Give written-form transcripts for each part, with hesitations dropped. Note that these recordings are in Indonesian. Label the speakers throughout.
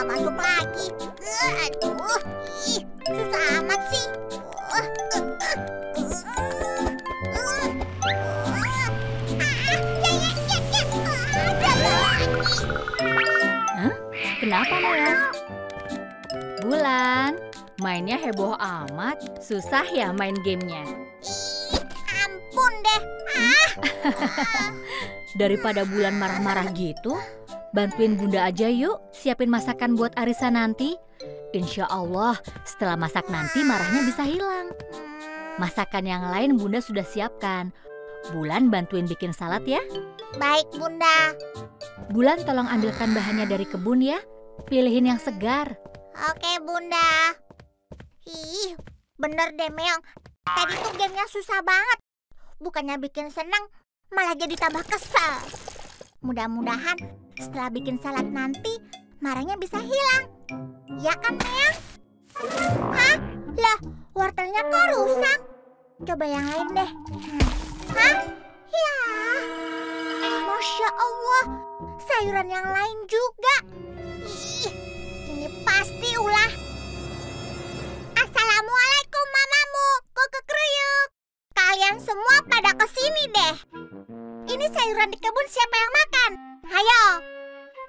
Speaker 1: nggak masuk lagi. Aduh, susah amat sih.
Speaker 2: Hah? Kenapa, Mel? Bulan, mainnya heboh amat. Susah ya main gamenya?
Speaker 1: Ampun deh.
Speaker 2: Daripada Bulan marah-marah gitu, bantuin Bunda aja yuk siapin masakan buat arisan nanti. Insya Allah setelah masak nanti marahnya bisa hilang. Masakan yang lain Bunda sudah siapkan. Bulan bantuin bikin salad ya.
Speaker 1: Baik, Bunda.
Speaker 2: Bulan tolong ambilkan bahannya dari kebun ya. Pilihin yang segar.
Speaker 1: Oke, Bunda. Ih, bener deh, Meong. Tadi tuh gamenya susah banget. Bukannya bikin senang, malah jadi tambah kesel. Mudah-mudahan setelah bikin salad nanti, marahnya bisa hilang. Ya kan, Meong? Hah? Lah, wortelnya kok rusak? Coba yang lain deh. Hah? Ya. Masya Allah, sayuran yang lain juga. Ih, ini pasti ulah. Assalamualaikum mamamu, Kuku Kruyuk. Kalian semua pada kesini deh. Ini sayuran di kebun siapa yang makan? Hayo,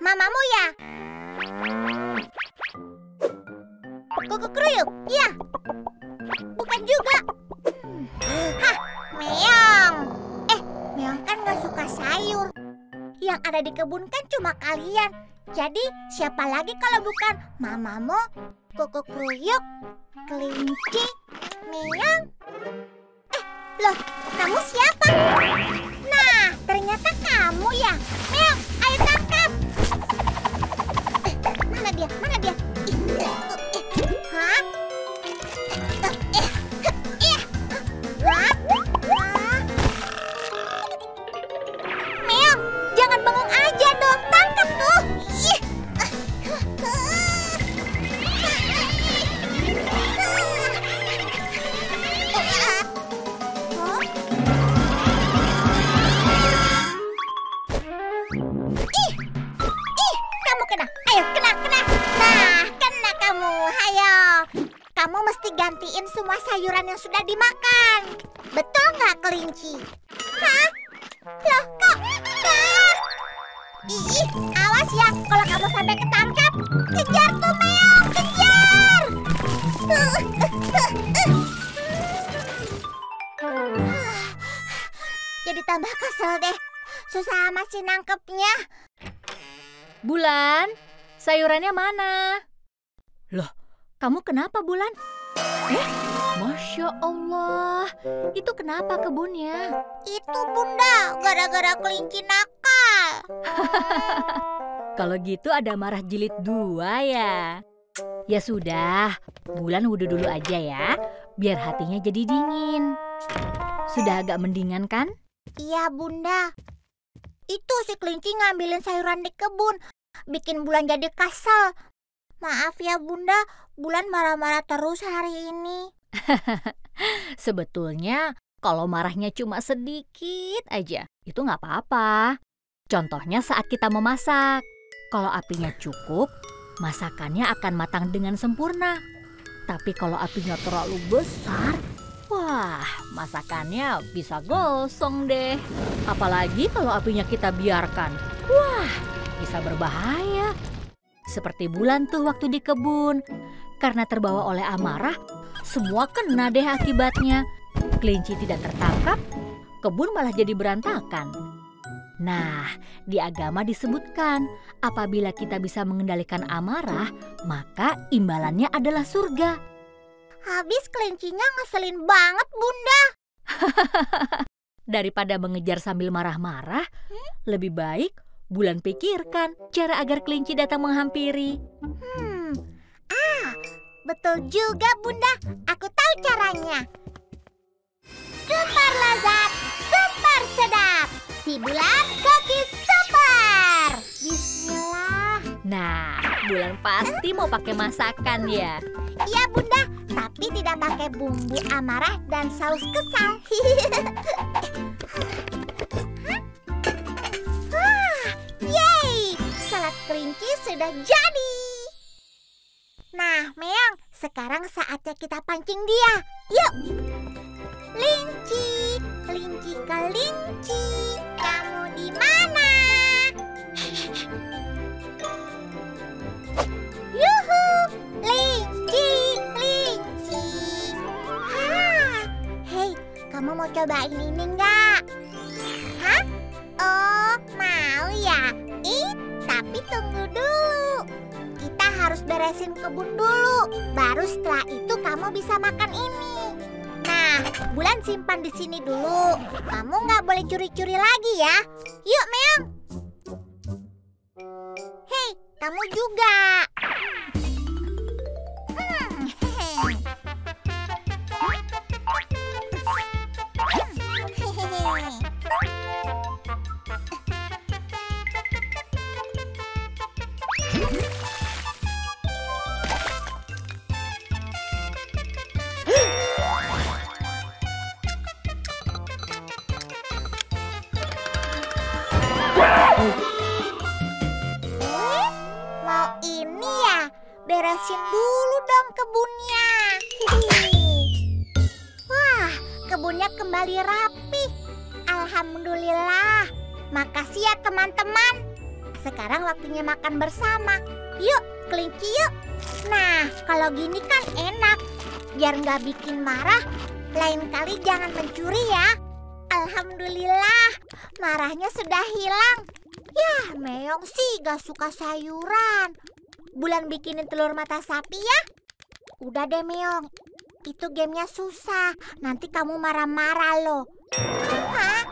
Speaker 1: mamamu ya? Kuku Kruyuk, iya. Bukan juga. Hah, Meong. Meong kan gak suka sayur. Yang ada di kebun kan cuma kalian. Jadi siapa lagi kalau bukan mamamu, Kuku Kruyuk, Kelinci, Meong? Loh, kamu siapa? Nah, ternyata kamu ya. Meong, ayo tangkap. Mana dia? Mana dia? Hah? Meong, jangan bengong aja dong. Tangkap tuh. Kamu kena. Ayo, kena. Nah, kena kamu. Ayo. Kamu mesti gantiin semua sayuran yang sudah dimakan. Betul nggak, Kelinci? Hah? Loh, kok? Ih, awas ya kalau kamu sampai ketangkap. Kejar tuh, Meong, kejar! Jadi tambah kesel deh. Susah amat sih nangkepnya.
Speaker 2: Bulan, sayurannya mana? Loh, kamu kenapa Bulan? Masya Allah, itu kenapa kebunnya?
Speaker 1: Itu Bunda, gara-gara Kelinci nakal.
Speaker 2: Kalau gitu ada marah jilid 2 ya? Ya sudah, Bulan wudhu dulu aja ya, biar hatinya jadi dingin. Sudah agak mendingan kan?
Speaker 1: Iya Bunda. Itu si Kelinci ngambilin sayuran di kebun, bikin Bulan jadi kesel. Maaf ya Bunda, Bulan marah-marah terus hari ini.
Speaker 2: Sebetulnya kalau marahnya cuma sedikit aja, itu nggak apa-apa. Contohnya saat kita memasak. Kalau apinya cukup, masakannya akan matang dengan sempurna. Tapi kalau apinya terlalu besar, wah, masakannya bisa gosong deh. Apalagi kalau apinya kita biarkan. Wah, bisa berbahaya. Seperti Bulan tuh waktu di kebun. Karena terbawa oleh amarah, semua kena deh akibatnya. Kelinci tidak tertangkap, kebun malah jadi berantakan. Nah, di agama disebutkan, apabila kita bisa mengendalikan amarah, maka imbalannya adalah surga.
Speaker 1: Habis Kelincinya ngeselin banget Bunda.
Speaker 2: Daripada mengejar sambil marah-marah, lebih baik Bulan pikirkan cara agar kelinci datang menghampiri.
Speaker 1: Betul juga Bunda, aku tahu caranya. Super lezat, super sedap, si Bulan cookies super. Bismillah.
Speaker 2: Nah, Bulan pasti mau pakai masakan ya?
Speaker 1: Iya Bunda, tapi tidak pakai bumbu amarah dan saus kesal. Yeay, salad kelinci sudah jadi. Nah, Meong, sekarang saatnya kita pancing dia. Yuk! Kelinci, kelinci, kelinci, kamu di mana? Yuhu, kelinci, kelinci. Hei, kamu mau cobain ini nggak? Hah? Oh, mau ya? Tapi tunggu dulu. Kita harus beresin kebun dulu. Baru setelah itu kamu bisa makan ini. Nah, Bulan simpan di sini dulu. Kamu nggak boleh curi-curi lagi ya. Yuk, Meong. Hei, kamu juga. Mau ini ya? Beresin dulu dong kebunnya. Wah, kebunnya kembali rapi. Alhamdulillah. Makasih ya teman-teman. Sekarang waktunya makan bersama. Yuk, kelinci yuk. Nah, kalau gini kan enak. Biar nggak bikin marah, lain kali jangan mencuri ya. Alhamdulillah, marahnya sudah hilang. Ya, Meong sih gak suka sayuran. Bulan bikinin telur mata sapi ya. Udah deh Meong, itu gamenya susah. Nanti kamu marah-marah loh. Hah?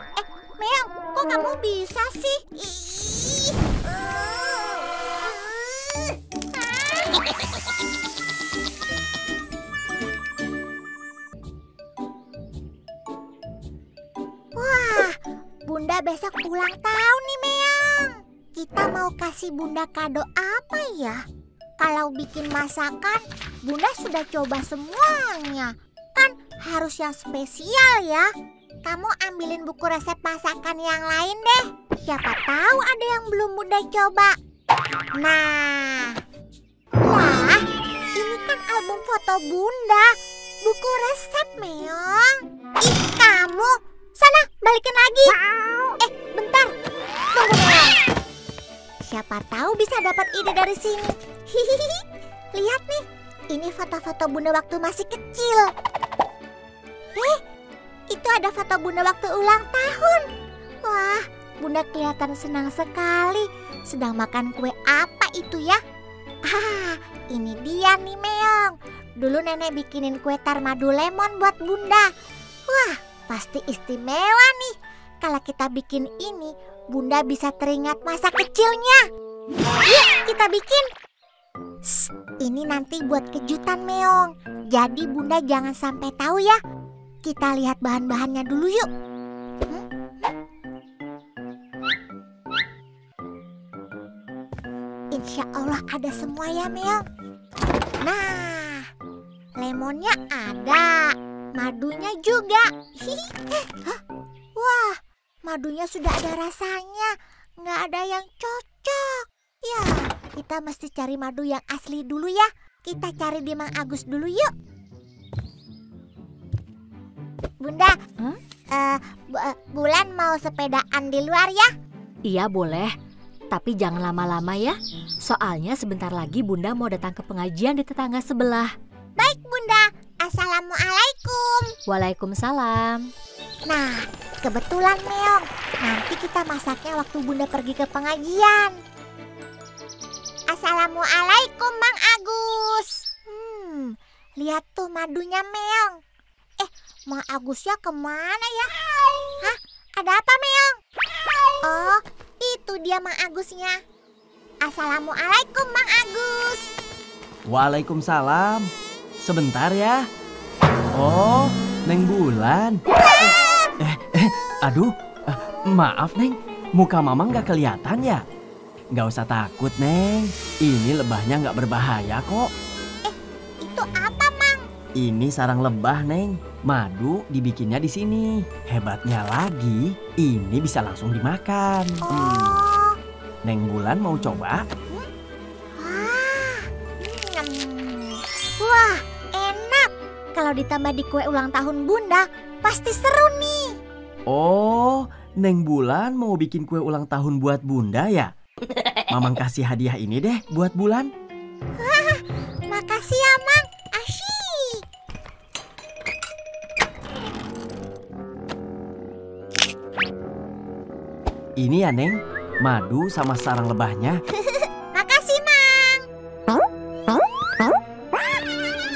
Speaker 1: Meong, kok kamu bisa sih? Wah, Bunda besok ulang tahun nih Meong. Kita mau kasih Bunda kado apa ya? Kalau bikin masakan, Bunda sudah coba semuanya. Kan harus yang spesial ya. Kamu ambilin buku resep masakan yang lain deh. Siapa tahu ada yang belum Bunda coba. Nah, wah, ini kan album foto Bunda. Buku resep Meong. Ih, kamu, sana balikin lagi. Bentar, tunggu Meong. Siapa tahu bisa dapat ide dari sini. Hihihi, lihat nih, ini foto-foto Bunda waktu masih kecil. Itu ada foto Bunda waktu ulang tahun. Wah, Bunda kelihatan senang sekali. Sedang makan kue apa itu ya? Ini dia nih Meong. Dulu nenek bikinin kue tar madu lemon buat Bunda. Wah, pasti istimewa nih. Kalau kita bikin ini, Bunda bisa teringat masa kecilnya. Yuk, kita bikin. Ini nanti buat kejutan Meong. Jadi Bunda jangan sampai tahu ya. Kita lihat bahan-bahannya dulu yuk. Insya Allah ada semua ya Meong. Nah, lemonnya ada, madunya juga. Wah, madunya sudah ada rasanya. Nggak ada yang cocok. Ya, kita mesti cari madu yang asli dulu ya. Kita cari di Mang Agus dulu yuk. Bunda, Bulan mau sepedaan di luar ya?
Speaker 2: Iya boleh, tapi jangan lama-lama ya. Soalnya sebentar lagi Bunda mau datang ke pengajian di tetangga sebelah.
Speaker 1: Baik Bunda, Assalamualaikum.
Speaker 2: Waalaikumsalam.
Speaker 1: Nah, kebetulan Meong, nanti kita masaknya waktu Bunda pergi ke pengajian. Assalamualaikum Mang Agus. Lihat tuh madunya Meong. Mang Agusnya kemana ya? Hah? Ada apa Meong? Oh, itu dia Mang Agusnya. Assalamualaikum Mang Agus.
Speaker 3: Waalaikumsalam. Sebentar ya. Oh, Neng Bulan. Aduh, maaf Neng. Muka Mama nggak kelihatan ya? Nggak usah takut Neng. Ini lebahnya nggak berbahaya kok.
Speaker 1: Itu apa Mang?
Speaker 3: Ini sarang lebah Neng. Madu dibikinnya di sini. Hebatnya lagi, ini bisa langsung dimakan. Neng Bulan mau coba?
Speaker 1: Wah, kalau ditambah di kue ulang tahun Bunda, pasti seru nih.
Speaker 3: Oh, Neng Bulan mau bikin kue ulang tahun buat Bunda ya? Mamang kasih hadiah ini deh buat Bulan.
Speaker 1: Makasih ya, Mang. Asyik.
Speaker 3: Ini ya, Neng, madu sama sarang lebahnya.
Speaker 1: Makasih, Mang.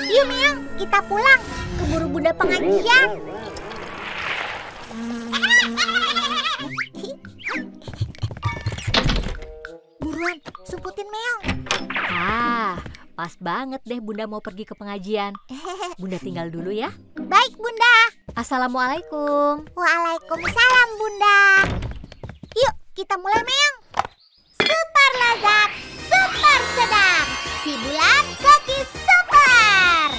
Speaker 1: Yuk, Meong, kita pulang. Keburu Bunda pengajian. Buruan, sumputin Meong.
Speaker 2: Pas banget deh Bunda mau pergi ke pengajian. Bunda tinggal dulu ya.
Speaker 1: Baik, Bunda.
Speaker 2: Assalamualaikum.
Speaker 1: Waalaikumsalam, Bunda. Yuk, kita mulai, Meong. Super lezat, super sedap. Si Bulan Cookie Super.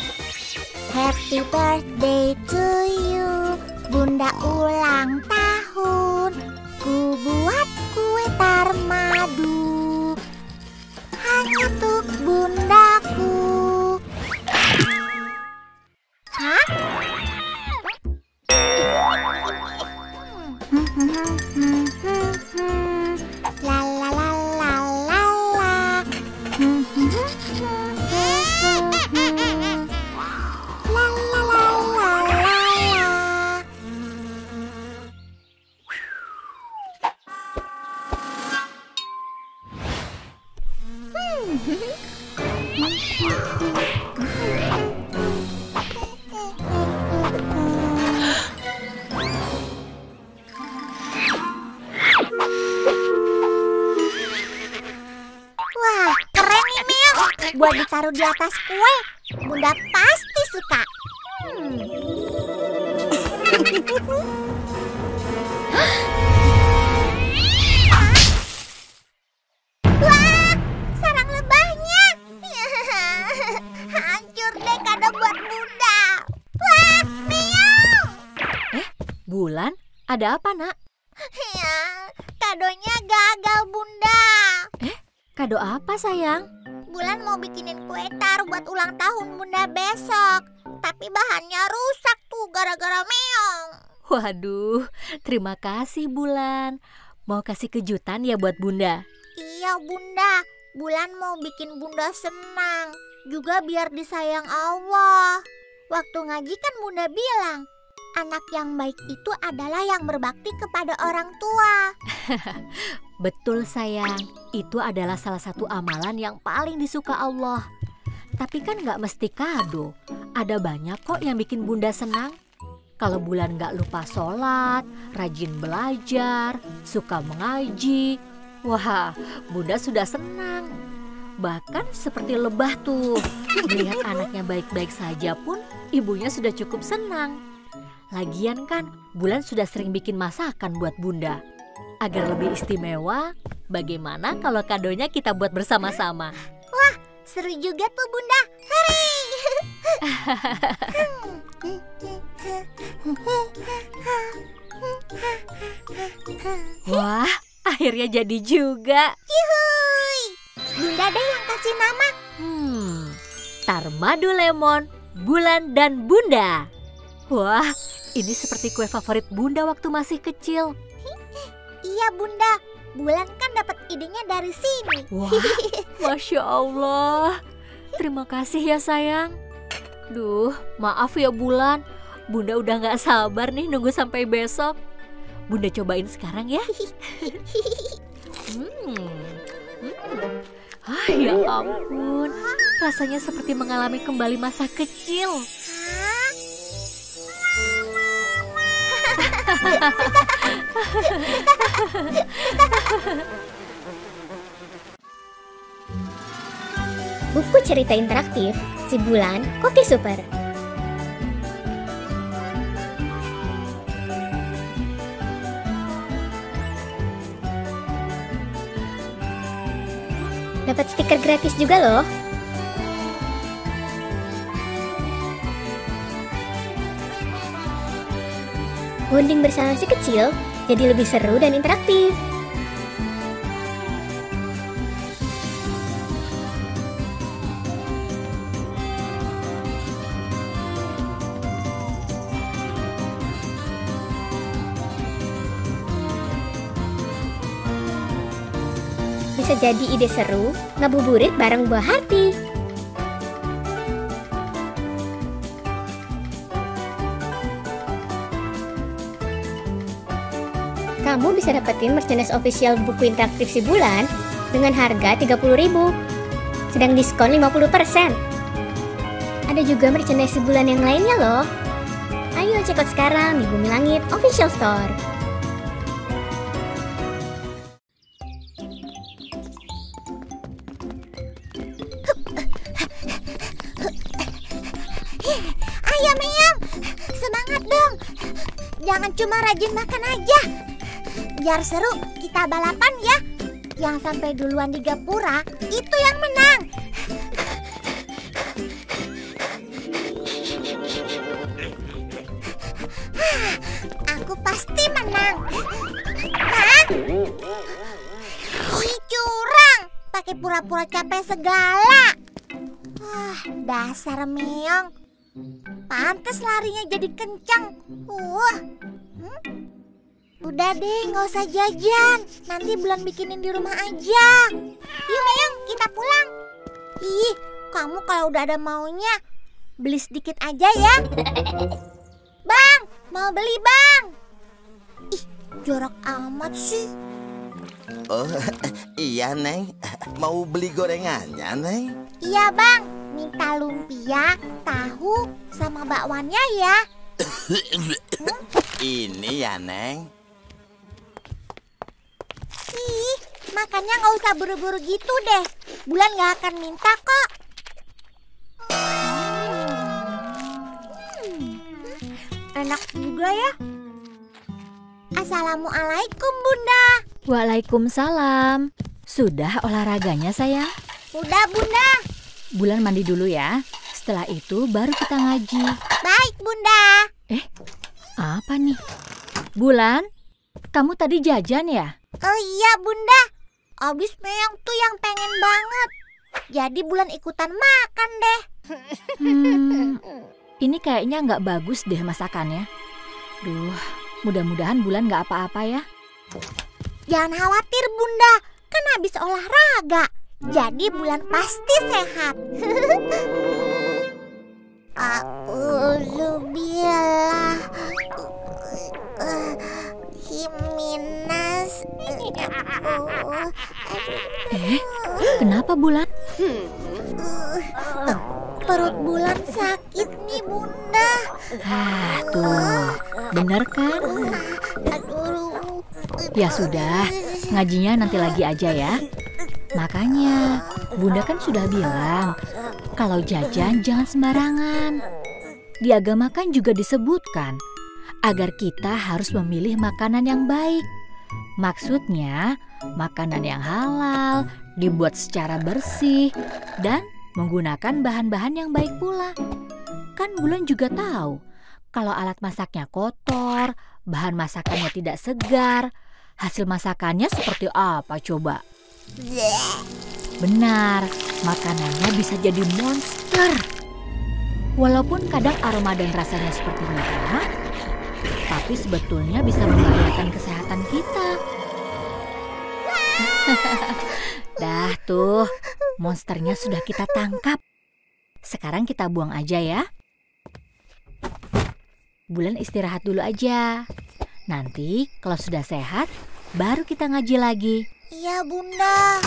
Speaker 1: Happy birthday to you. Bunda ulang tahun. Ku buat kue tar madu hanya untuk bundaku. Hah? La la la la la la. La la la la la la. Wah, keren nih, Meong. Buat ditaruh di atas kue, Bunda pasti suka. Wah, sarang lebahnya. Hancur deh kado buat Bunda. Wah, Meong.
Speaker 2: Bulan, ada apa nak?
Speaker 1: Ya, kadonya gagal, Bunda.
Speaker 2: Kado apa sayang?
Speaker 1: Bulan mau bikinin kue tar buat ulang tahun Bunda besok. Tapi bahannya rusak tuh gara-gara Meong.
Speaker 2: Waduh, terima kasih Bulan. Mau kasih kejutan ya buat Bunda?
Speaker 1: Iya, Bunda. Bulan mau bikin Bunda senang. Juga biar disayang Allah. Waktu ngaji kan Bunda bilang, anak yang baik itu adalah yang berbakti kepada orang tua.
Speaker 2: Betul sayang, itu adalah salah satu amalan yang paling disuka Allah. Tapi kan gak mesti kado. Ada banyak kok yang bikin Bunda senang. Kalau Bulan gak lupa sholat, rajin belajar, suka mengaji, wah, Bunda sudah senang. Bahkan seperti lebah tuh, melihat anaknya baik-baik saja pun ibunya sudah cukup senang. Lagian kan Bulan sudah sering bikin masakan buat Bunda. Agar lebih istimewa, bagaimana kalau kadonya kita buat bersama-sama?
Speaker 1: Wah, seru juga tuh Bunda. Hore!
Speaker 2: Wah, akhirnya jadi juga.
Speaker 1: Yuhuy! Bunda deh yang kasih nama.
Speaker 2: Tarmadu lemon, Bulan dan Bunda. Wah, ini seperti kue favorit Bunda waktu masih kecil.
Speaker 1: Iya Bunda, Bulan kan dapat idenya dari sini.
Speaker 2: Wah, Masya Allah. Terima kasih ya sayang. Duh, maaf ya Bulan. Bunda udah gak sabar nih nunggu sampai besok. Bunda cobain sekarang ya. Ya ampun, rasanya seperti mengalami kembali masa kecil.
Speaker 4: Buku cerita interaktif Si Bulan Cookie Super. Dapat stiker gratis juga loh. Bonding bersama si kecil jadi lebih seru dan interaktif. bisa jadi ide seru ngabuburit bareng Buah Hati. Kamu bisa dapetin merchandise official buku interaktif si Bulan dengan harga 30.000, sedang diskon 50%. Ada juga merchandise si Bulan yang lainnya loh. Ayo check out sekarang di Bumi Langit Official Store.
Speaker 1: Ayo Meong, semangat dong. Jangan cuma rajin makan aja. Biar seru, kita balapan ya. Yang sampai duluan di gapura, itu yang menang. Aku pasti menang. Hah? Ih, curang. Pakai pura-pura capek segala. Dasar Meong. Pantes larinya jadi kencang. Udah deh, nggak usah jajan. Nanti Bulan bikinin di rumah aja. Yuk Meong, kita pulang. Ih, kamu kalau udah ada maunya, beli sedikit aja ya. Bang, mau beli bang. Ih, jorok amat sih.
Speaker 5: Oh, iya Neng. Mau beli gorengannya Neng?
Speaker 1: Iya bang, minta lumpia, tahu, sama bakwannya ya.
Speaker 5: Ini ya Neng.
Speaker 1: Ih, makannya nggak usah buru-buru gitu deh. Bulan nggak akan minta kok. Enak juga ya. Assalamualaikum Bunda.
Speaker 2: Waalaikumsalam. Sudah olahraganya sayang?
Speaker 1: Udah Bunda.
Speaker 2: Bulan mandi dulu ya. Setelah itu baru kita ngaji.
Speaker 1: Baik Bunda.
Speaker 2: Apa nih? Bulan, kamu tadi jajan ya?
Speaker 1: Oh iya Bunda. Abis Meong tuh yang pengen banget. Jadi Bulan ikutan makan deh.
Speaker 2: Ini kayaknya nggak bagus deh masakannya. Duh, mudah-mudahan Bulan nggak apa-apa ya.
Speaker 1: Jangan khawatir Bunda, kan habis olahraga. Jadi Bulan pasti sehat. Auzubillah. Himinas.
Speaker 2: Kenapa Bulan?
Speaker 1: Perut Bulan sakit nih Bunda.
Speaker 2: Tuh, bener kan?
Speaker 1: Aduh.
Speaker 2: Ya sudah, ngajinya nanti lagi aja ya. Makanya, Bunda kan sudah bilang, kalau jajan jangan sembarangan. Di agama kan juga disebutkan, agar kita harus memilih makanan yang baik. Maksudnya, makanan yang halal, dibuat secara bersih, dan menggunakan bahan-bahan yang baik pula. Kan Bulan juga tahu, kalau alat masaknya kotor, bahan masakannya tidak segar, hasil masakannya seperti apa coba? Benar, makanannya bisa jadi monster. Walaupun kadang aroma dan rasanya sepertinya enak, tapi sebetulnya bisa membahayakan kesehatan kita. Dah tuh, monsternya sudah kita tangkap. Sekarang kita buang aja ya. Bulan istirahat dulu aja. Nanti kalau sudah sehat, baru kita ngaji lagi.
Speaker 1: Iya Bunda.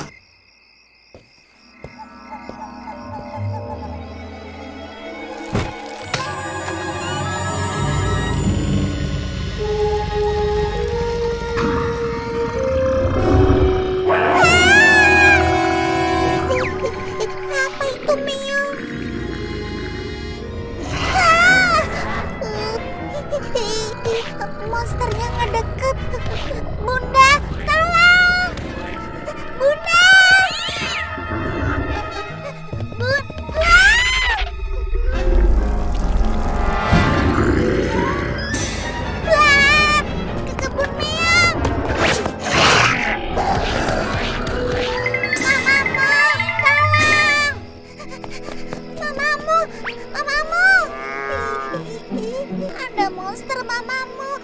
Speaker 1: Apa itu Meong? Monsternya ngedeket. Bunda, tolong! Bunda! Bunda! Buat! Ke kebun Meong! Mamamu, tolong! Mamamu, mamamu! Ada monster mamamu.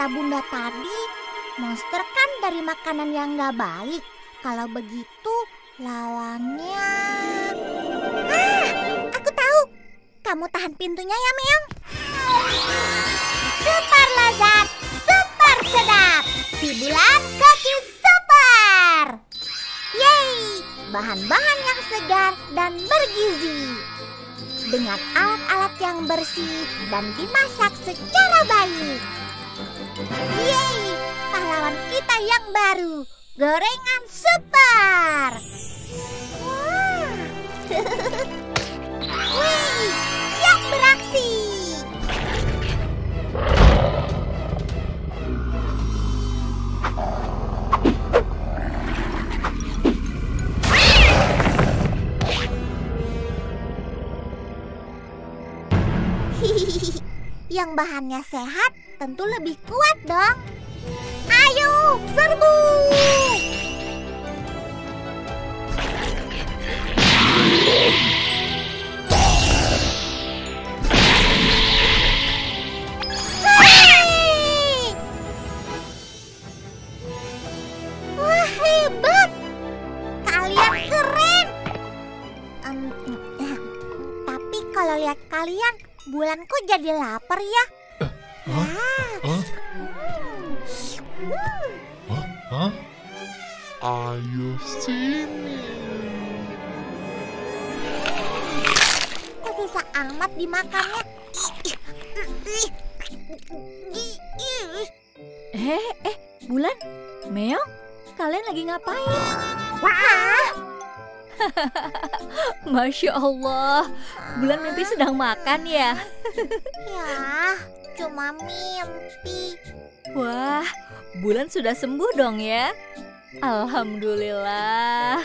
Speaker 1: kata Bunda tadi, monster kan dari makanan yang gak baik. Kalau begitu, lawannya... Aku tahu. Kamu tahan pintunya ya, Meong. Super lezat, super sedap. Si Bulan Cookies Super. Yeay, bahan-bahan yang segar dan bergizi. Dengan alat-alat yang bersih dan dimasak secara baik. Yeay, pahlawan kita yang baru, gorengan super. Wah. Wih, siap beraksi. Yang bahannya sehat tentu lebih kuat dong. Ayo, serbu! Hei! Wah, hebat! Kalian keren! Tapi kalau lihat kalian, Bulan kok jadi lapar ya?
Speaker 6: Ayo sini.
Speaker 1: Kok susah amat dimakannya?
Speaker 2: Bulan, Meong, kalian lagi ngapain?
Speaker 1: Hah?
Speaker 2: Masya Allah, Bulan mimpi sedang makan ya?
Speaker 1: Ya, cuma mimpi.
Speaker 2: Wah, Bulan sudah sembuh dong ya? Alhamdulillah.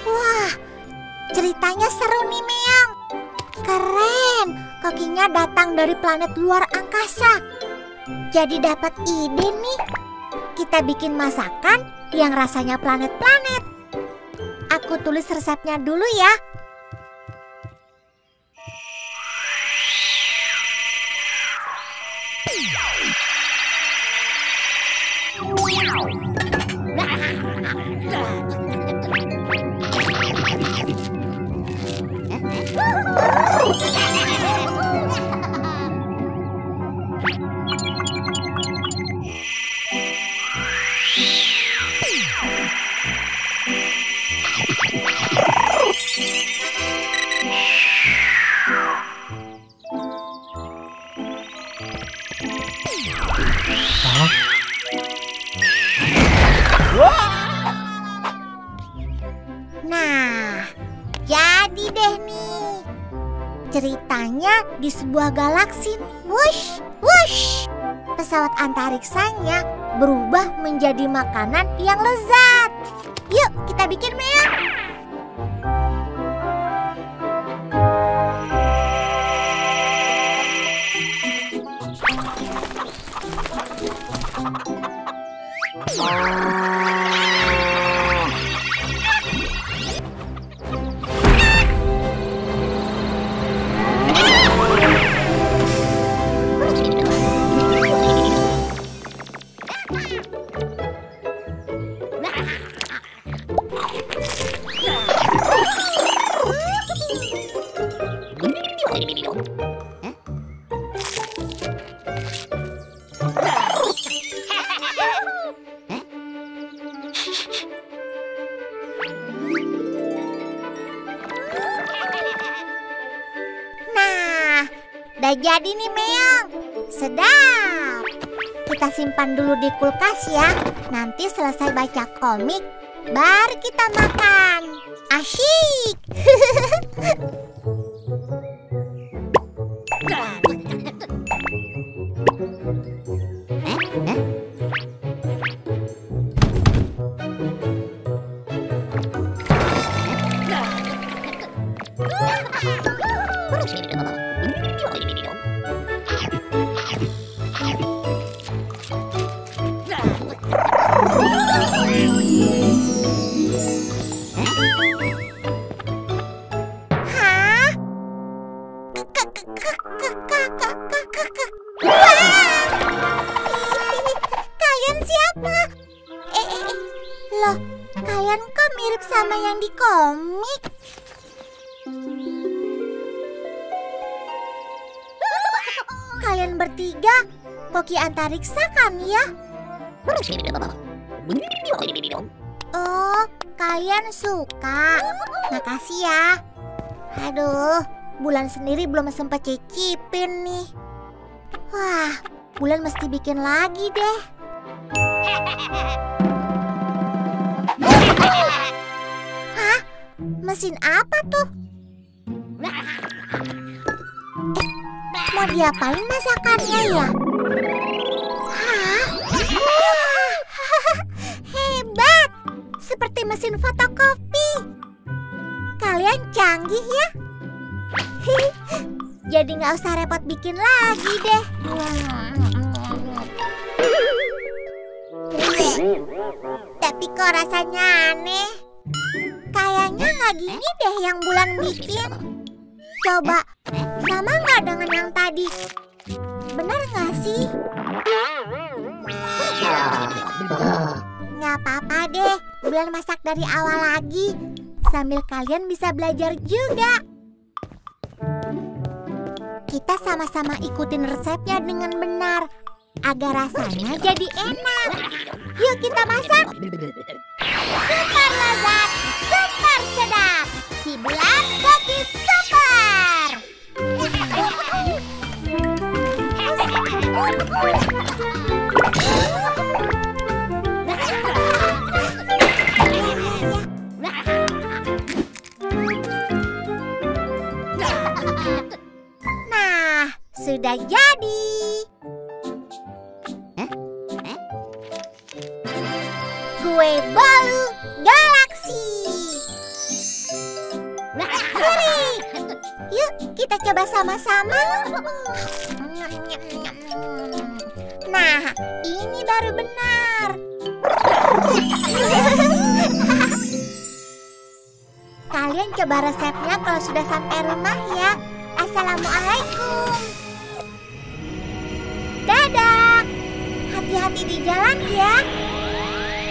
Speaker 1: Wah, ceritanya seru nih, Meong. Keren, kokinya datang dari planet luar angkasa. Jadi dapat ide nih. Kita bikin masakan yang rasanya planet-planet. Aku tulis resepnya dulu ya. Nah, jadi deh nih. Ceritanya di sebuah galaksi. Wush, wush. Pesawat antariksanya berubah menjadi makanan yang lezat. Yuk, kita bikin, Meong. Nah, udah jadi nih, Meong. Sedap. Kita simpan dulu di kulkas ya. Nanti selesai baca komik, baru kita makan. Asyik. Loh, kalian kok mirip sama yang di komik? Kalian bertiga koki antariksa kan ya? Oh, kalian suka. Makasih ya. Aduh, Bulan sendiri belum sempat cicipin nih. Wah, Bulan mesti bikin lagi deh. Hah? Mesin apa tuh? Mau diapain masakannya ya? Hah? Wah, hebat! Seperti mesin fotokopi. Kalian canggih ya? Jadi nggak usah repot bikin lagi deh. Tapi kok rasanya aneh. Kayaknya nggak gini deh yang Bulan bikin. Coba, sama nggak dengan yang tadi? Benar nggak sih? Nggak apa-apa deh, Bulan masak dari awal lagi. Sambil kalian bisa belajar juga. Kita sama-sama ikutin resepnya dengan benar, agar rasanya jadi enak. Yuk kita masak. Super lezat, super sedap. Si Bulan Koki Super. Nah, sudah jadi. Kue bolu galaksi. Hore! Yuk kita coba sama-sama. Nah, ini baru benar. Kalian coba resepnya kalau sudah sampai rumah ya. Assalamualaikum. Dadah. Hati-hati di jalan ya.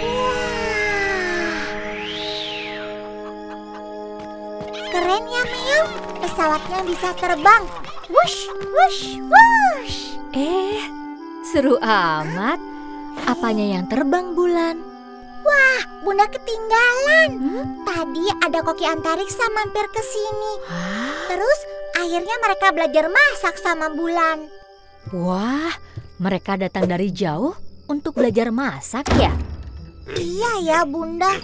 Speaker 1: Wah. Keren ya Meong. Pesawatnya bisa terbang. Wush, wush, wush.
Speaker 2: Seru amat. Apanya yang terbang, Bulan?
Speaker 1: Wah, Bunda ketinggalan. Tadi ada koki antariksa mampir ke sini. Terus akhirnya mereka belajar masak sama Bulan.
Speaker 2: Wah, mereka datang dari jauh untuk belajar masak ya?
Speaker 1: Iya ya Bunda.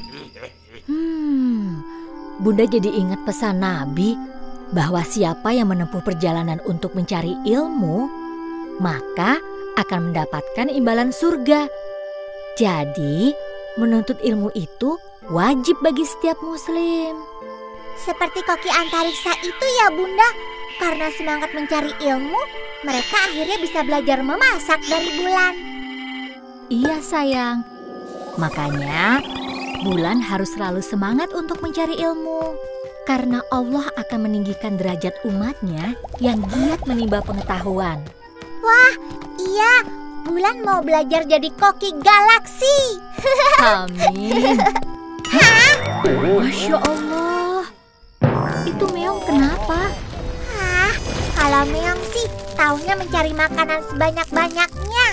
Speaker 2: Bunda jadi ingat pesan Nabi bahwa siapa yang menempuh perjalanan untuk mencari ilmu, maka akan mendapatkan imbalan surga. Jadi, menuntut ilmu itu wajib bagi setiap muslim.
Speaker 1: Seperti koki antariksa itu ya Bunda. Karena semangat mencari ilmu, mereka akhirnya bisa belajar memasak dari Bulan.
Speaker 2: Iya sayang. Makanya Bulan harus selalu semangat untuk mencari ilmu. Karena Allah akan meninggikan derajat umatnya yang giat menimba pengetahuan.
Speaker 1: Wah, iya. Bulan mau belajar jadi koki galaksi.
Speaker 2: Amin. Masya Allah. Itu Meong kenapa?
Speaker 1: Kalau Meong sih taunya mencari makanan sebanyak-banyaknya.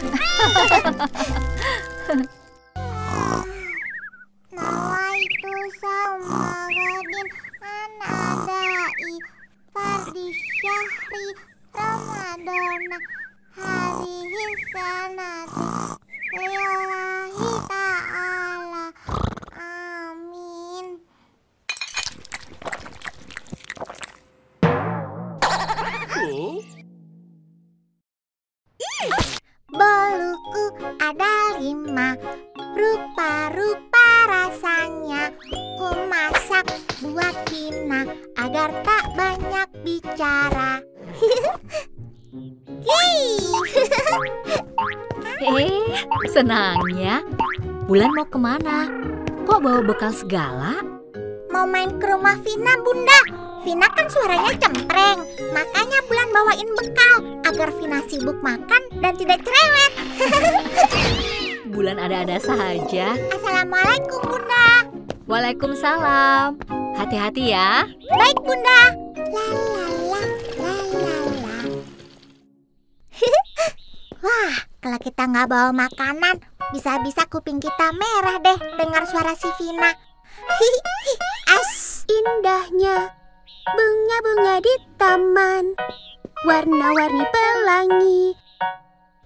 Speaker 1: Nawaitu saumagadin anadai fardi syahri ramadana harihi sanati lillahi ta'ala. Amin. Boluku ada 5, rupa-rupa rasanya. Ku masak buat Vina agar tak banyak bicara.
Speaker 2: Senangnya. Bulan mau kemana? Kok bawa bekal segala?
Speaker 1: Mau main ke rumah Vina Bunda. Vina kan suaranya cempreng. Makanya Bulan bawain bekal agar Vina sibuk makan dan tidak cerewet.
Speaker 2: Bulan Bulan ada-ada saja.
Speaker 1: Assalamualaikum, Bunda.
Speaker 2: Waalaikumsalam. Hati-hati ya.
Speaker 1: Baik, Bunda. La la la la la la. Wah, kalau kita nggak bawa makanan, bisa-bisa kuping kita merah deh dengar suara si Vina. As.
Speaker 4: Indahnya bunga-bunga di taman, warna-warni pelangi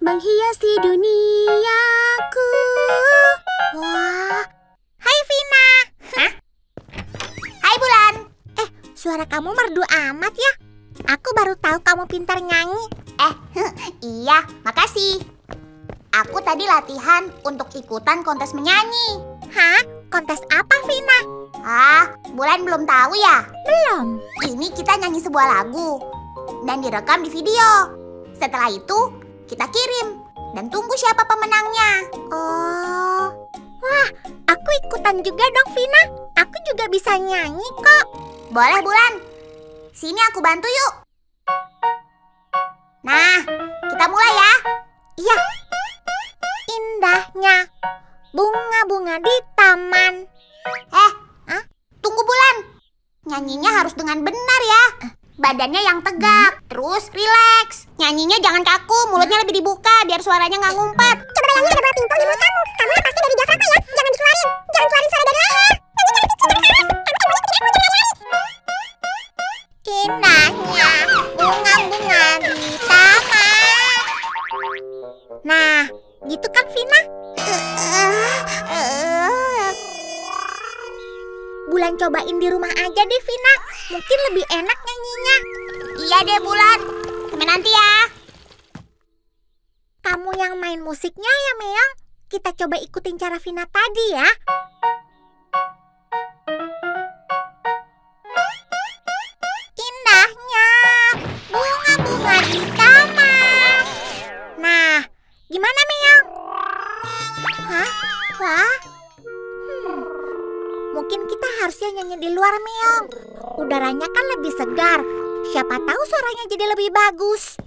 Speaker 4: menghiasi duniaku.
Speaker 1: Wah. Hai Vina. Hah? Hai Bulan. Suara kamu merdu amat ya. Aku baru tahu kamu pintar nyanyi. Iya, makasih. Aku tadi latihan untuk ikutan kontes menyanyi. Hah? Kontes apa, Vina? Bulan belum tahu ya? Belum. Ini kita nyanyi sebuah lagu dan direkam di video. Setelah itu, kita kirim dan tunggu siapa pemenangnya. Oh. Wah, aku ikutan juga dong, Vina. Aku juga bisa nyanyi kok. Boleh, Bulan. Sini aku bantu yuk. Nah, kita mulai ya. Iya. Indahnya bunga-bunga di taman. Tunggu Bulan. Nyanyinya harus dengan benar ya. Badannya yang tegak, terus rileks. Nyanyinya jangan kaku, mulutnya lebih dibuka biar suaranya nggak ngumpet. Coba bayangin ada bola pingpong di mulut kamu. Kamu pasti dari Jakarta ya. Jangan dikeluarin. Jangan keluarin suara dari leher. Indahnya bunga-bunga di taman. Nah, gitu kan Vina? Bulan cobain di rumah aja deh Vina. Mungkin lebih enak nyanyinya. Iya deh Bulan. Sampai nanti ya. Kamu yang main musiknya ya Meong. Kita coba ikutin cara Vina tadi ya. Indahnya bunga-bunga di taman. Nah, gimana Meong? Hah? Wah. Mungkin kita harusnya nyanyi di luar Meong. Udaranya kan lebih segar. Siapa tahu suaranya jadi lebih bagus.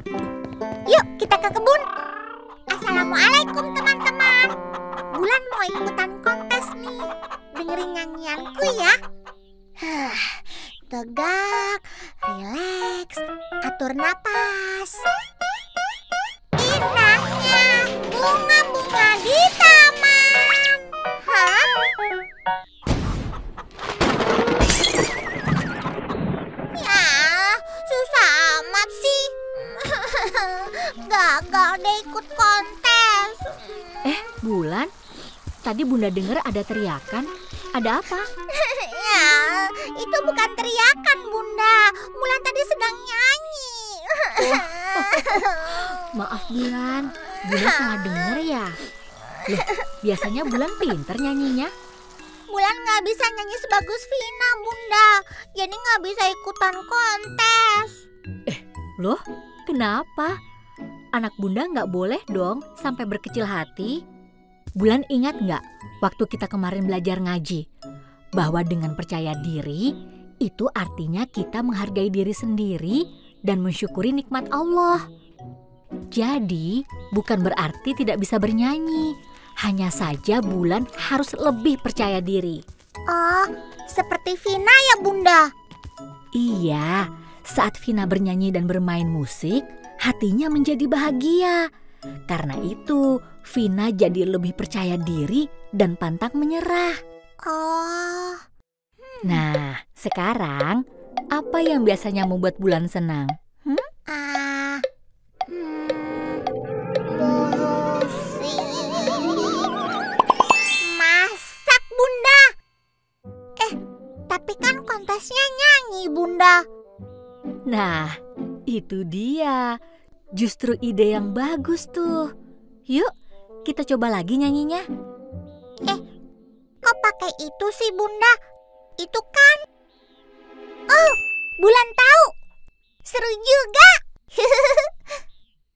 Speaker 1: Yuk kita ke kebun. Assalamualaikum teman-teman. Bulan mau ikutan kontes nih. Dengerin nyanyianku ya. Tegak, rileks, atur napas. Indahnya bunga-bunga di taman. Hah? Susah amat sih. Gagal deh ikut kontes.
Speaker 2: Bulan, tadi Bunda dengar ada teriakan. Ada apa?
Speaker 1: Ya, itu bukan teriakan Bunda. Bulan tadi sedang nyanyi.
Speaker 2: Maaf Bulan, Bunda salah dengar ya. Loh, biasanya Bulan pinter nyanyinya.
Speaker 1: Bulan nggak bisa nyanyi sebagus Vina Bunda. Jadi nggak bisa ikutan kontes.
Speaker 2: Loh, kenapa? Anak Bunda nggak boleh dong sampai berkecil hati. Bulan ingat nggak waktu kita kemarin belajar ngaji? Bahwa dengan percaya diri, itu artinya kita menghargai diri sendiri dan mensyukuri nikmat Allah. Jadi, bukan berarti tidak bisa bernyanyi. Hanya saja Bulan harus lebih percaya diri.
Speaker 1: Oh, seperti Vina ya Bunda?
Speaker 2: Iya, saat Vina bernyanyi dan bermain musik, hatinya menjadi bahagia. Karena itu, Vina jadi lebih percaya diri dan pantang menyerah.
Speaker 1: Oh.
Speaker 2: Nah, sekarang apa yang biasanya membuat Bulan senang?
Speaker 1: Masak Bunda. Tapi kan kontesnya nyanyi Bunda.
Speaker 2: Nah, itu dia. Justru ide yang bagus tuh. Yuk, kita coba lagi nyanyinya.
Speaker 1: Kok pakai itu sih Bunda? Itu kan... Oh, Bulan tahu. Seru juga.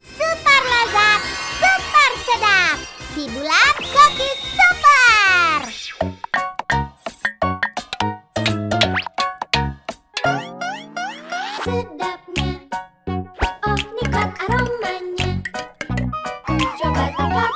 Speaker 1: Super lezat, super sedap. Si Bulan Cookies Super.
Speaker 4: Sedapnya, oh nikmat aromanya. Ku coba tak dapat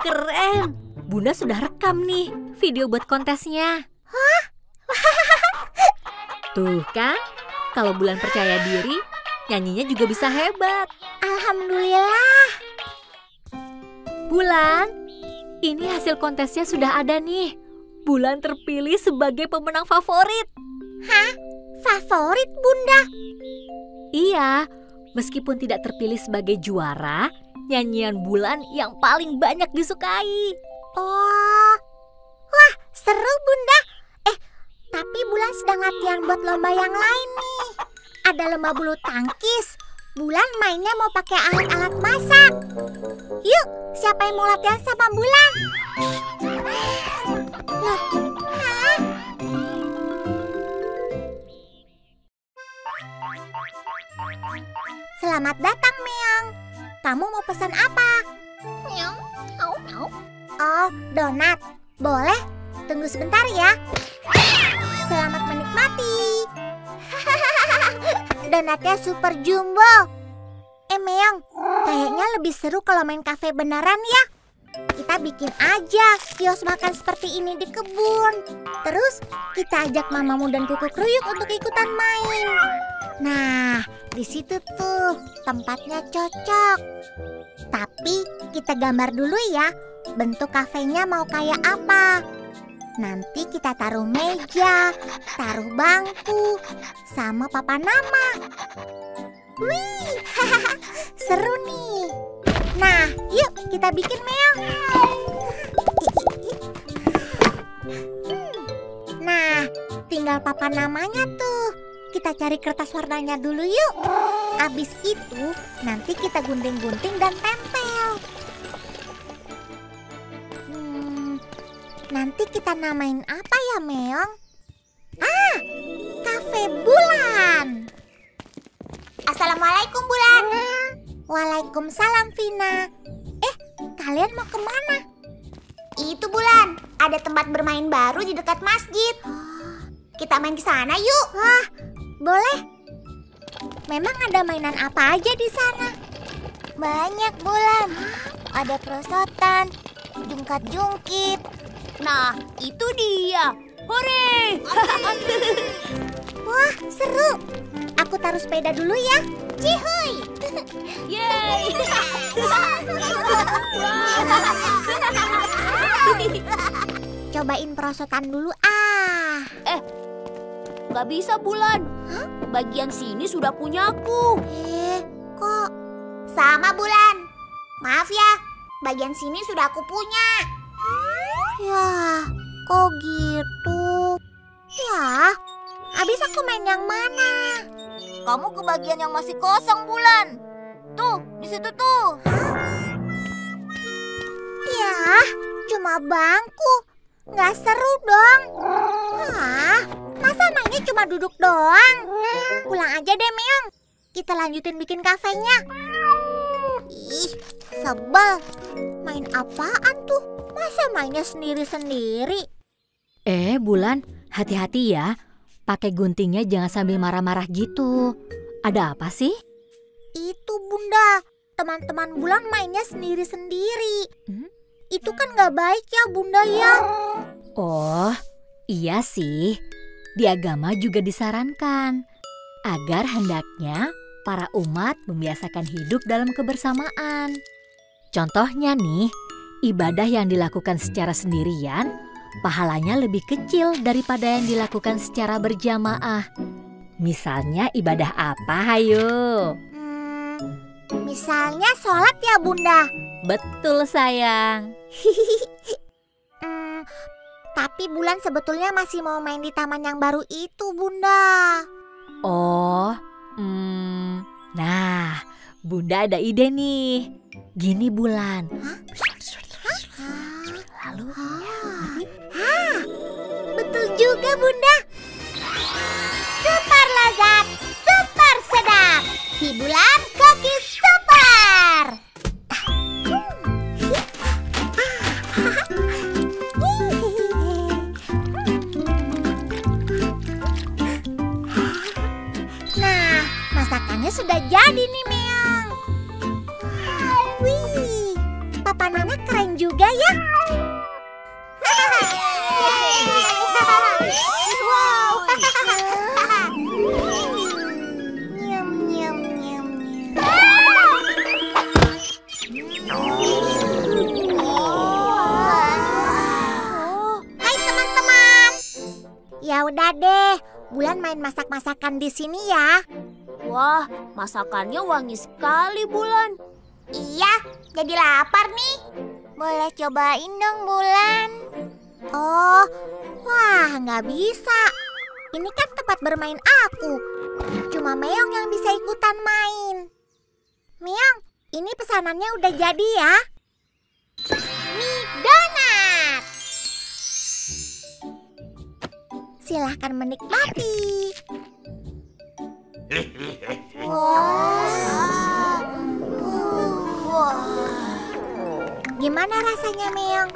Speaker 2: Keren. Bunda sudah rekam nih video buat kontesnya. Tuh kan, kalau Bulan percaya diri, nyanyinya juga bisa hebat.
Speaker 1: Alhamdulillah.
Speaker 2: Bulan, ini hasil kontesnya sudah ada nih. Bulan terpilih sebagai pemenang favorit.
Speaker 1: Favorit Bunda?
Speaker 2: Iya, meskipun tidak terpilih sebagai juara, nyanyian Bulan yang paling banyak disukai.
Speaker 1: Oh, wah seru Bunda. Tapi Bulan sedang latihan buat lomba yang lain nih. Ada lomba bulu tangkis. Bulan mainnya mau pakai alat-alat masak. Yuk, siapa yang mau latihan sama Bulan? Loh, hah? Selamat datang, Meong. Kamu mau pesan apa? Oh, donat. Boleh? Tunggu sebentar ya. Selamat menikmati. Donatnya super jumbo. Meong, kayaknya lebih seru kalau main kafe beneran ya. Kita bikin aja kios makan seperti ini di kebun. Terus kita ajak mamamu dan kuku kruyuk untuk ikutan main. Nah, di situ tuh tempatnya cocok. Tapi kita gambar dulu ya, bentuk kafenya mau kayak apa. Nanti kita taruh meja, taruh bangku, sama papan nama. Wih, seru nih. Nah, yuk kita bikin Meong. Nah, tinggal papan namanya tuh. Kita cari kertas warnanya dulu yuk. Abis itu, nanti kita gunting-gunting dan tempel. Nanti kita namain apa ya, Meong? Kafe Bulan. Assalamualaikum, Bulan. Waalaikumsalam, Vina. Kalian mau kemana? Itu, Bulan. Ada tempat bermain baru di dekat masjid. Kita main ke sana yuk. Wah, boleh. Memang ada mainan apa aja di sana? Banyak, Bulan. Ada perosotan, jungkat-jungkit. Nah, itu dia. Hore! Wah, seru. Aku taruh sepeda dulu ya. Cihuy! Yeay! Cobain perosotan dulu
Speaker 7: Gak bisa, Bulan. Bagian sini sudah punyaku.
Speaker 1: Kok? Sama, Bulan. Maaf ya, bagian sini sudah aku punya. Ya, kok gitu? Ya, habis aku main yang mana? Kamu ke bagian yang masih kosong, Bulan. Tuh, di situ tuh. Ya, cuma bangku. Nggak seru dong. Masa mainnya cuma duduk doang? Pulang aja deh, Meong. Kita lanjutin bikin kafenya. Ih, sebel. Main apaan tuh? Masa mainnya sendiri-sendiri?
Speaker 2: Bulan, hati-hati ya. Pakai guntingnya jangan sambil marah-marah gitu. Ada apa sih?
Speaker 1: Itu, Bunda. Teman-teman Bulan mainnya sendiri-sendiri. Itu kan gak baik ya, Bunda ya.
Speaker 2: Oh, iya sih. Di agama juga disarankan agar hendaknya para umat membiasakan hidup dalam kebersamaan. Contohnya nih, ibadah yang dilakukan secara sendirian, pahalanya lebih kecil daripada yang dilakukan secara berjamaah. Misalnya ibadah apa, hayo?
Speaker 1: Misalnya sholat ya, Bunda.
Speaker 2: Betul, sayang.
Speaker 1: Tapi Bulan sebetulnya masih mau main di taman yang baru itu, Bunda.
Speaker 2: Oh, nah, Bunda ada ide nih. Gini, Bulan. Lalu,
Speaker 1: betul juga, Bunda. Super lezat, super sedap. Si Bulan Cookies Super. Nah, masakannya sudah jadi nih, Meong. Wih, Papa Nana keren juga ya. Wow. Nyam nyam nyam nyam. Hai teman-teman. Ya udah deh, Bulan main masak-masakan di sini ya.
Speaker 7: Wah, masakannya wangi sekali, Bulan.
Speaker 1: Iya, jadi lapar nih. Boleh cobain dong, Bulan. Oh, wah nggak bisa. Ini kan tempat bermain aku. Cuma Meong yang bisa ikutan main. Meong, ini pesanannya udah jadi ya. Mie donat. Silahkan menikmati. Gimana rasanya, Meong?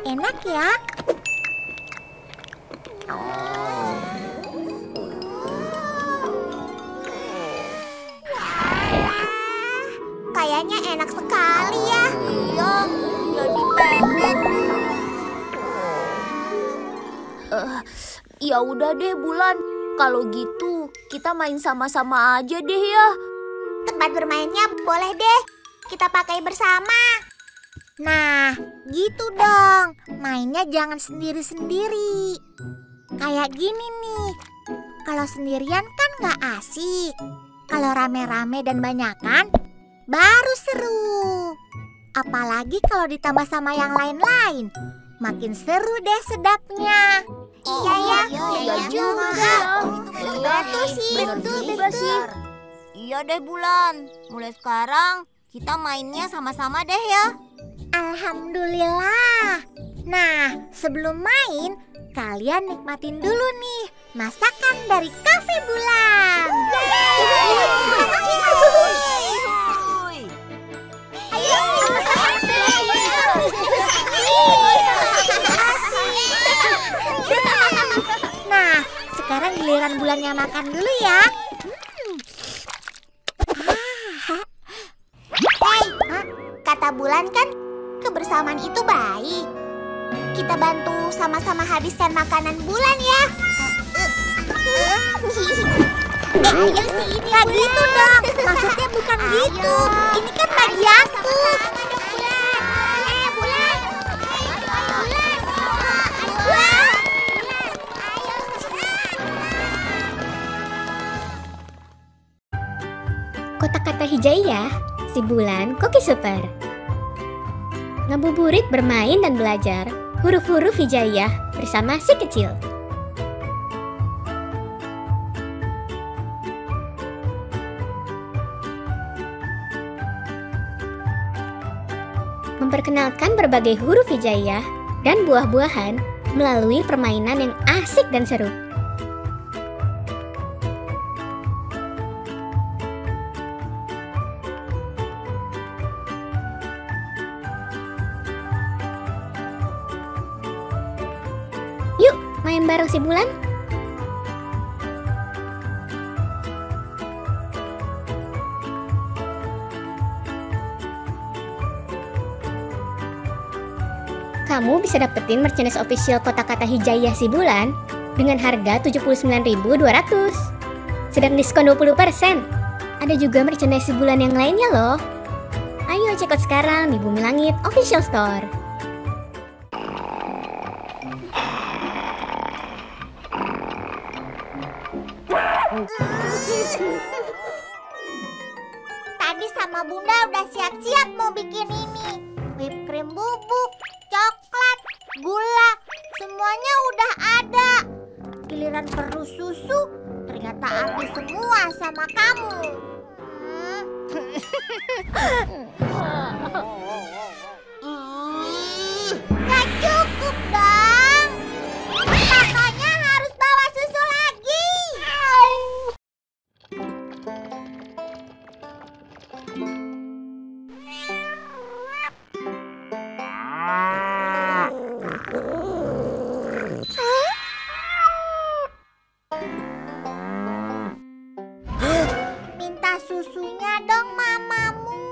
Speaker 1: Enak ya? Kayaknya enak sekali ya. Iya, jadi pengen.
Speaker 7: Ya udah deh, Bulan. Kalau gitu, kita main sama-sama aja deh ya.
Speaker 1: Tempat bermainnya boleh deh kita pakai bersama. Nah, gitu dong. Mainnya jangan sendiri-sendiri. Kayak gini nih. Kalau sendirian kan nggak asik. Kalau rame-rame dan banyakan, baru seru. Apalagi kalau ditambah sama yang lain-lain. Makin seru deh sedapnya. Iya ya,
Speaker 7: iya juga.
Speaker 1: Betul sih, betul.
Speaker 8: Iya deh Bulan, mulai sekarang kita mainnya sama-sama deh ya.
Speaker 1: Alhamdulillah. Nah, sebelum main, kalian nikmatin dulu nih masakan dari Cafe Bulan. Nah, sekarang giliran Bulannya makan dulu ya. Kata Bulan kan kebersamaan itu baik. Kita bantu sama-sama habiskan makanan Bulan ya. Ayo sini. Gak gitu dong. Maksudnya bukan gitu. Ini kan bagianku.
Speaker 4: Kotak-kata hijaiyah, si Bulan Koki Super. Ngabuburit bermain dan belajar huruf-huruf hijaiyah bersama si kecil. Memperkenalkan berbagai huruf hijaiyah dan buah-buahan melalui permainan yang asik dan seru. Yuk, main bareng si Bulan. Kamu bisa dapetin merchandise official kotak-kata hijaiyah si Bulan dengan harga 79.200. Sedang diskon 20%. Ada juga merchandise si Bulan yang lainnya loh. Ayo check out sekarang di Bumi Langit Official Store.
Speaker 1: Tadi sama Bunda udah siap-siap mau bikin ini. Whipped cream bubuk, coklat, gula, semuanya udah ada. Giliran perlu susu, ternyata habis semua sama kamu. Gak cukup dong. Pokoknya harus bawa susu lagi. Minta susunya dong mamamu.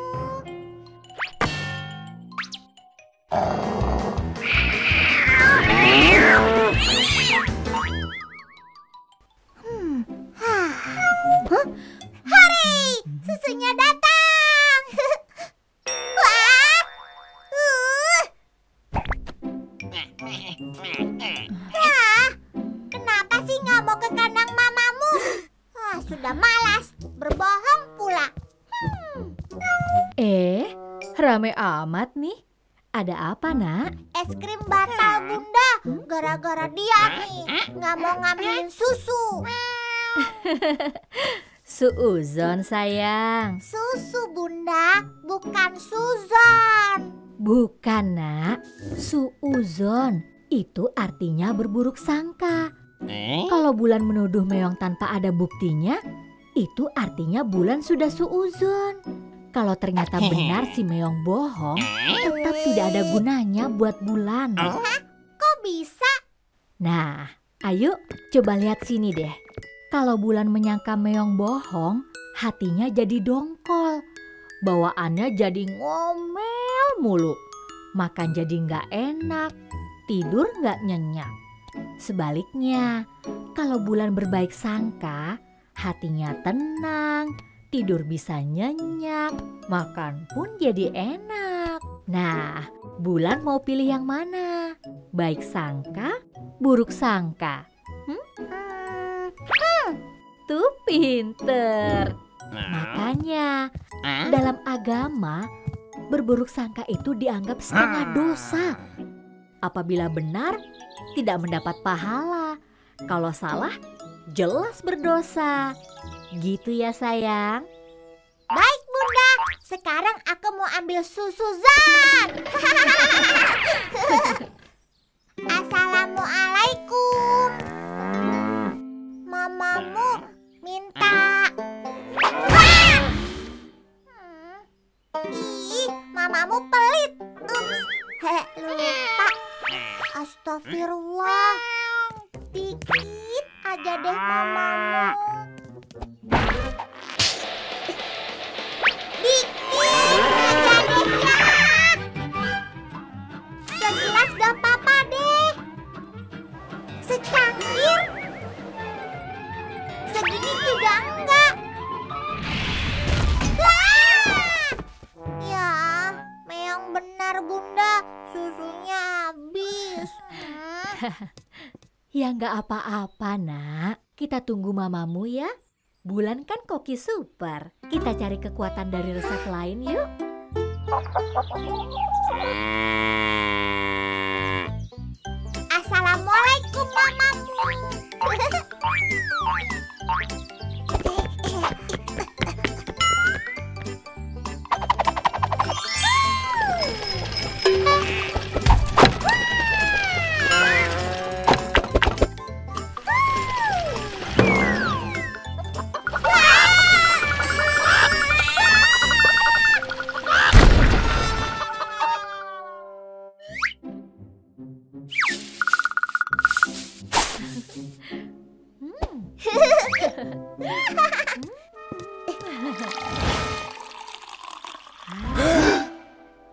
Speaker 1: Udah malas, berbohong pula.
Speaker 2: Rame amat nih. Ada apa, Nak?
Speaker 1: Es krim batal, Bunda. Gara-gara dia nih nggak mau ngambilin susu.
Speaker 2: Suuzon, sayang.
Speaker 1: Susu, Bunda, bukan Suzon.
Speaker 2: Bukan, Nak. Suuzon. Itu artinya berburuk sangka. Kalau Bulan menuduh Meong tanpa ada buktinya, itu artinya Bulan sudah suuzon. Kalau ternyata benar si Meong bohong, tetap tidak ada gunanya buat Bulan.
Speaker 1: Kok bisa?
Speaker 2: Nah, ayo coba lihat sini deh. Kalau Bulan menyangka Meong bohong, hatinya jadi dongkol. Bawaannya jadi ngomel mulu. Makan jadi nggak enak, tidur nggak nyenyak. Sebaliknya, kalau Bulan berbaik sangka, hatinya tenang, tidur bisa nyenyak, makan pun jadi enak. Nah, Bulan mau pilih yang mana? Baik sangka, buruk sangka? Tuh pinter. Makanya, dalam agama, berburuk sangka itu dianggap setengah dosa. Apabila benar, tidak mendapat pahala. Kalau salah, jelas berdosa. Gitu ya, sayang.
Speaker 1: Baik, Bunda. Sekarang aku mau ambil susu Zan. Assalamualaikum. Mamamu minta. Ih, mamamu pelit. Lupa. Astagfirullah. Dikit aja deh mamamu. Segelas gak apa-apa deh. Secangkir. Segini juga enggak. Lah! Ya, Meong benar, Bunda. Susunya habis.
Speaker 2: Ya nggak apa-apa, Nak. Kita tunggu mamamu ya. Bulan kan koki super. Kita cari kekuatan dari resep lain yuk.
Speaker 1: Assalamualaikum mamamu.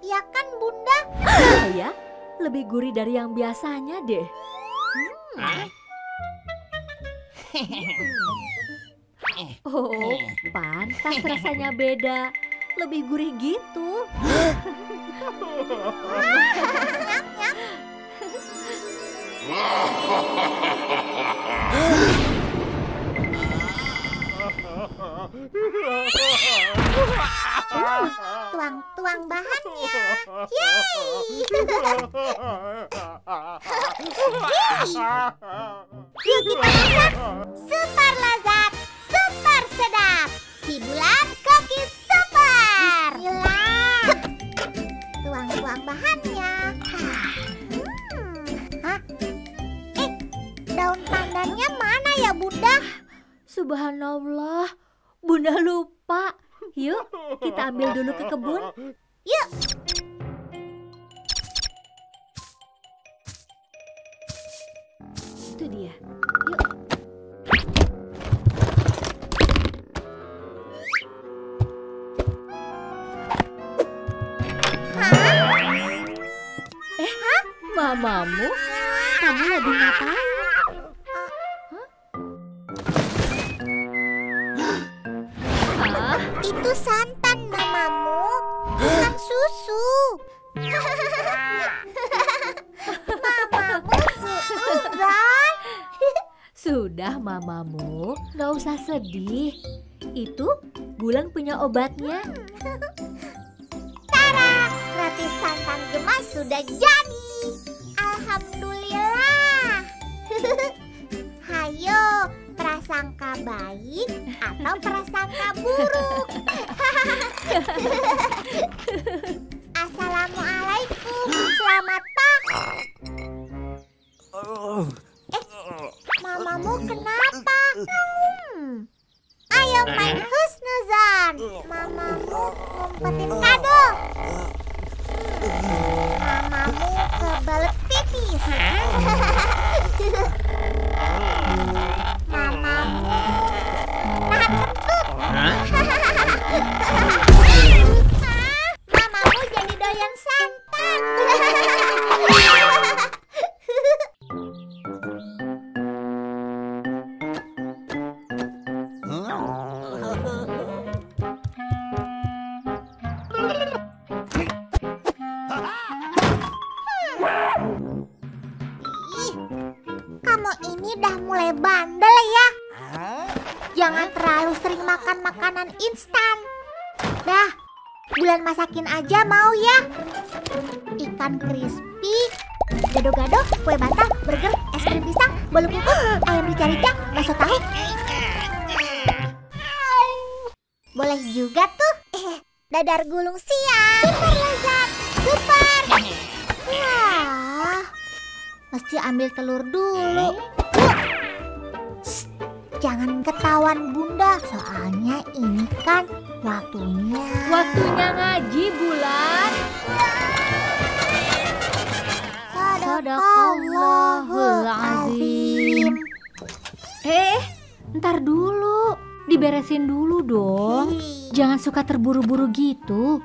Speaker 1: Ya kan, Bunda?
Speaker 2: Ya, lebih gurih dari yang biasanya deh. Oh, pantas rasanya beda. Lebih gurih gitu.
Speaker 1: Tuang-tuang bahannya. Yeay. Yuk kita masak. Super lezat, super sedap. Si Bulan koki super. Bismillah. Tuang-tuang bahannya. Hah? Daun pandannya mana ya, Bunda?
Speaker 2: Subhanallah, Bunda lupa. Yuk, kita ambil dulu ke kebun.
Speaker 1: Yuk.
Speaker 2: Itu dia. Yuk. Mamamu? Kamu lagi ngapain?
Speaker 1: Itu santan mamamu, bukan susu. Mamamu suuzon.
Speaker 2: Sudah mamamu, gak usah sedih. Itu Bulan punya obatnya.
Speaker 1: Tara, roti santan gemas sudah jadi. Alhamdulillah. Hayo, prasangka baik atau prasangka buruk? Assalamualaikum, selamat pagi. Mamamu kenapa? Ayo main husnuzan. Mamamu ngumpetin kado. Mamamu kebelet pipis. Mamamu nahan kentut. Mamamu jadi doyan santan. Kamu ini dah mulai bandel ya. Jangan terlalu sering makan makanan instan. Dah, Bulan masakin aja mau ya. Ikan crispy, gado-gado, kue bantal, burger, es krim pisang, bolu kukus, ayam rica-rica, bakso tahu. Boleh juga tuh. Dadar gulung siang. Super lezat. Super. Wah, mesti ambil telur dulu. Shh, jangan ketahuan Bunda, soalnya ini kan waktunya.
Speaker 2: Waktunya ngaji, Bulan.
Speaker 1: Sadaqallahul azim.
Speaker 2: Ntar dulu. Diberesin dulu dong. Jangan suka terburu-buru gitu.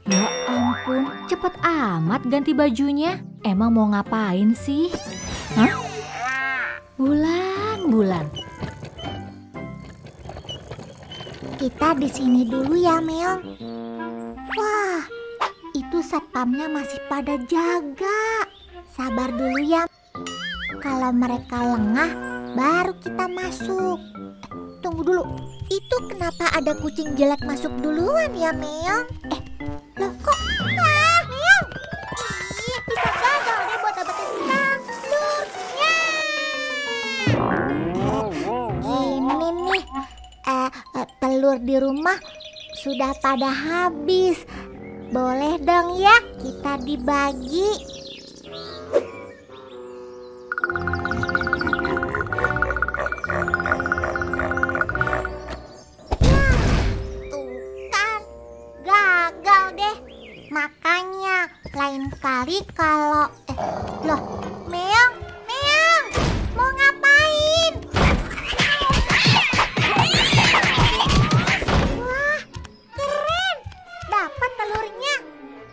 Speaker 2: Ya ampun, cepet amat ganti bajunya. Emang mau ngapain sih? Hah? Bulan.
Speaker 1: Kita di sini dulu ya, Meong. Wah, itu satpamnya masih pada jaga. Sabar dulu ya. Kalau mereka lengah, baru kita masuk. Tunggu dulu. Itu kenapa ada kucing jelek masuk duluan ya, Meong? Loh kok? Meong! Ih, bisa gagal deh buat dapetin sanduknya. Gini nih, telur di rumah sudah pada habis. Boleh dong ya kita dibagi. Makanya lain kali kalau loh, Meong, mau ngapain? Wah, keren, dapat telurnya.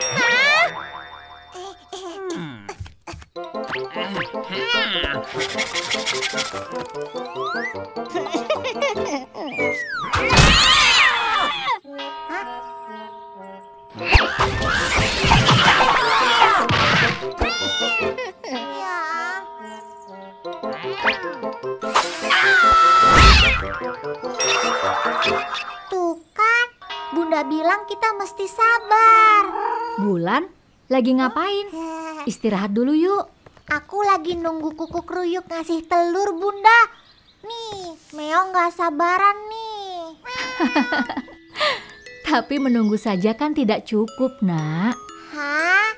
Speaker 1: Hah? Tuh kan, Bunda bilang kita mesti sabar.
Speaker 2: Bulan, lagi ngapain? Istirahat dulu yuk.
Speaker 1: Aku lagi nunggu kuku kruyuk ngasih telur, Bunda. Nih, Meong gak sabaran nih.
Speaker 2: Tapi menunggu saja kan tidak cukup, Nak.
Speaker 1: Hah?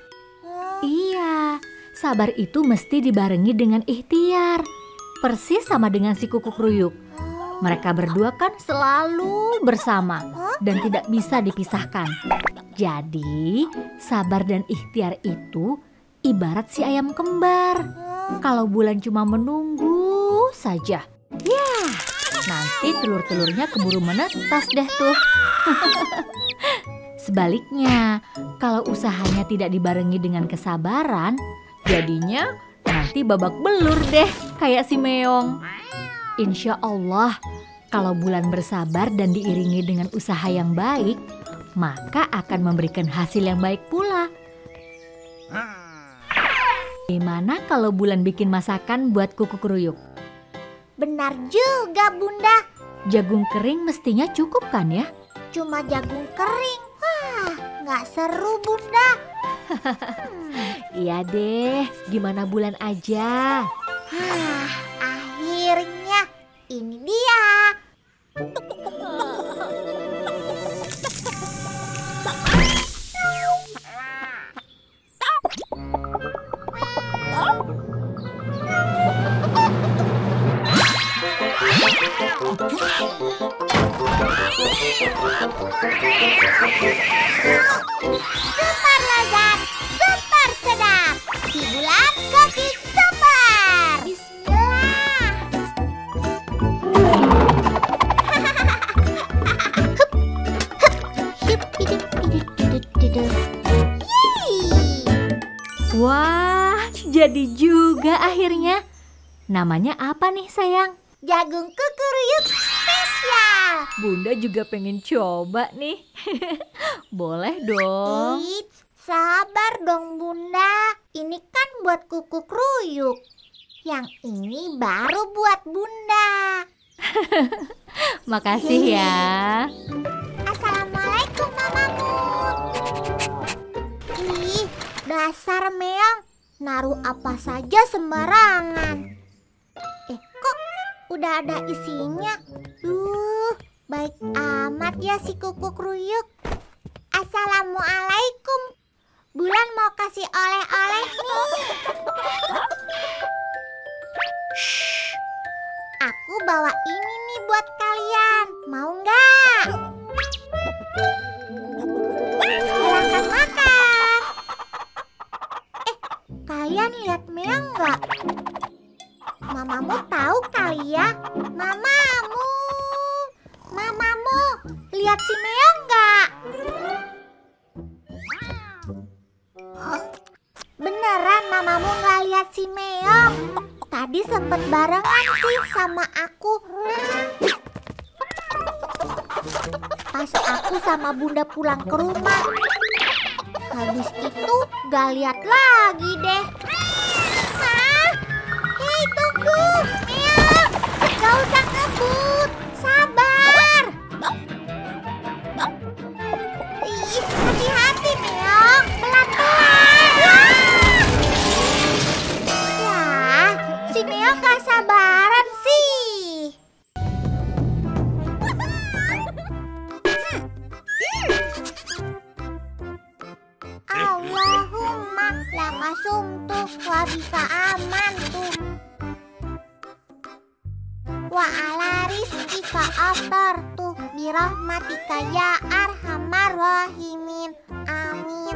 Speaker 2: Iya, sabar itu mesti dibarengi dengan ikhtiar. Persis sama dengan si kuku kruyuk. Mereka berdua kan selalu bersama dan tidak bisa dipisahkan. Jadi, sabar dan ikhtiar itu ibarat si ayam kembar. Kalau Bulan cuma menunggu saja, ya nanti telur-telurnya keburu menetas deh tuh. Sebaliknya, kalau usahanya tidak dibarengi dengan kesabaran, jadinya nanti babak belur deh kayak si Meong. Insya Allah, kalau Bulan bersabar dan diiringi dengan usaha yang baik, maka akan memberikan hasil yang baik pula. Bagaimana kalau Bulan bikin masakan buat kuku kruyuk?
Speaker 1: Benar juga, Bunda.
Speaker 2: Jagung kering mestinya cukup kan ya?
Speaker 1: Cuma jagung kering. Wah, nggak seru, Bunda.
Speaker 2: Iya deh, gimana Bulan aja?
Speaker 1: Akhirnya ini dia. Super lezat, super sedap. Si Bulan Koki Super. Bismillah.
Speaker 2: Wah, jadi juga akhirnya. Namanya apa nih sayang?
Speaker 1: Jagung kukuruyuk spesial.
Speaker 2: Bunda juga pengen coba nih. Boleh dong.
Speaker 1: Eits, sabar dong Bunda. Ini kan buat kuku kruyuk. Yang ini baru buat Bunda.
Speaker 2: Makasih ya.
Speaker 1: Assalamualaikum Mamamu. Ih, dasar Meong. Naruh apa saja sembarangan. Kok udah ada isinya? Baik amat ya si kuku kruyuk. Assalamualaikum. Bulan mau kasih oleh-oleh nih. Shh. Aku bawa ini nih buat kalian. Mau nggak? Silakan makan. Kalian lihat Meong nggak? Mamamu tahu kali ya? Mamamu, lihat si Meong nggak? Beneran mamamu nggak lihat si Meong? Tadi sempet barengan sih sama aku. Pas aku sama Bunda pulang ke rumah. Habis itu gak lihat lagi deh. Hei tunggu, Meong, gak usah ngebut, sabar. Hati-hati Meong, pelan-pelan. Wah, si Meong gak sabaran sih. Allahumma laka sumtuh wa bika amantuh wa ala rizkika aftartuh birahmatika ya arhamar rahimin. Amin.